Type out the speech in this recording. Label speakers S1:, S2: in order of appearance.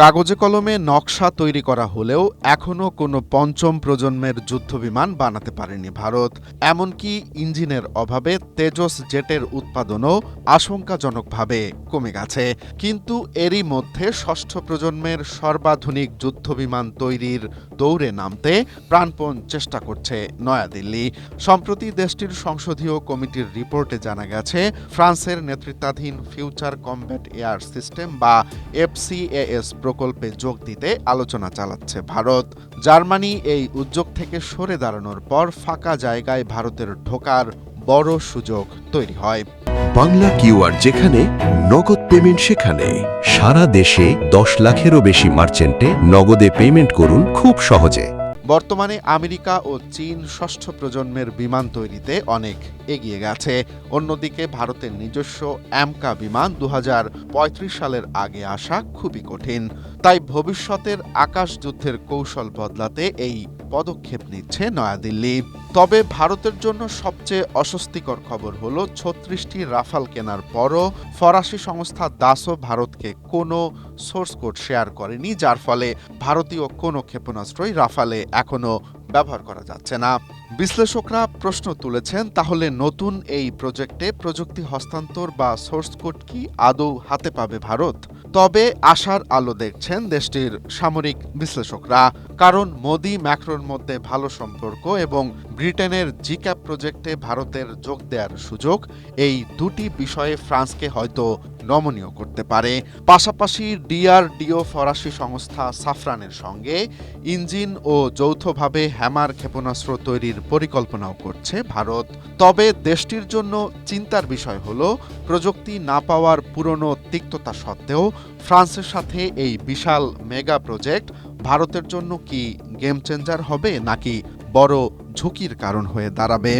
S1: কাগজে কলমে নকশা তৈরি করা হলেও এখনও কোনো পঞ্চম প্রজন্মের যুদ্ধবিমান বানাতে পারেনি ভারত। এমনকি ইঞ্জিনের অভাবে তেজস জেটের উৎপাদনও আশঙ্কাজনকভাবে কমে গেছে। কিন্তু এরই মধ্যে ষষ্ঠ প্রজন্মের সর্বাধুনিক যুদ্ধবিমান তৈরির দৌড়ে নামতে প্রাণপণ চেষ্টা করছে নয়াদিল্লি। সম্প্রতি দেশটির সংসদীয় কমিটির রিপোর্টে জানা গেছে, ফ্রান্সের নেতৃত্বাধীন ফিউচার কমব্যাট এয়ার সিস্টেম বা FCAS প্রকল্পে যোগ দিতে আলোচনা চালাচ্ছে ভারত। জার্মানি এই উদ্যোগ থেকে সরে দাঁড়ানোর পর ফাঁকা জায়গায় ভারতের ঢোকার বড় সুযোগ তৈরি হয়।
S2: বাংলা কিউআর যেখানে নগদ পেমেন্ট সেখানে। সারা দেশে 10 লাখেরও বেশি মার্চেন্টে নগদে পেমেন্ট করুন খুব সহজে।
S1: বর্তমানে আমেরিকা ও চীন ষষ্ঠ প্রজন্মের বিমান তৈরিতে অনেক এগিয়ে গেছে। অন্যদিকে ভারতের নিজস্ব অ্যামকা বিমান 2035 সালের আগে আসা খুবই কঠিন। তাই ভবিষ্যতের আকাশ যুদ্ধের কৌশল বদলাতে এই পদক্ষেপ নিচ্ছে নয়াদিল্লি। তবে ভারতের জন্য সবচেয়ে অস্বস্তিকর খবর হলো 36টি রাফাল কেনার পরও ফরাসি সংস্থা দাসো ভারতকে কোনো সোর্স কোড শেয়ার করেনি, যার ফলে ভারতীয় কোনো ক্ষেপণাস্ত্রই রাফালে এখনও ব্যবহার করা যাচ্ছে না। বিশ্লেষকরা প্রশ্ন তুলেছেন, তাহলে নতুন এই প্রজেক্টে প্রযুক্তি হস্তান্তর বা সোর্স কোড কি আদৌ হাতে পাবে ভারত? তবে আশার আলো দেখছেন দেশটির সামরিক বিশ্লেষকরা। কারণ মোদি ম্যাক্রোর মধ্যে ভালো সম্পর্ক এবং ব্রিটেনের জিক্যাপ প্রজেক্টে ভারতের যোগ দেওয়ার সুযোগ, এই দুটি বিষয়ে ফ্রান্সকে হয়তো নমনীয় করতে পারে। পাশাপাশি DRDO ফরাসি সংস্থা সাফরানের সঙ্গে ইঞ্জিন ও যৌথভাবে হ্যামার ক্ষেপণাস্ত্র তৈরির পরিকল্পনাও করছে ভারত। তবে দেশটির জন্য চিন্তার বিষয় হলো, প্রযুক্তি না পাওয়ার পুরনো তিক্ততা সত্ত্বেও ফ্রান্সের সাথে এই বিশাল মেগা প্রজেক্ট ভারতের জন্য কি গেম চেঞ্জার হবে, নাকি বড় ঝুঁকির কারণ হয়ে দাঁড়াবে?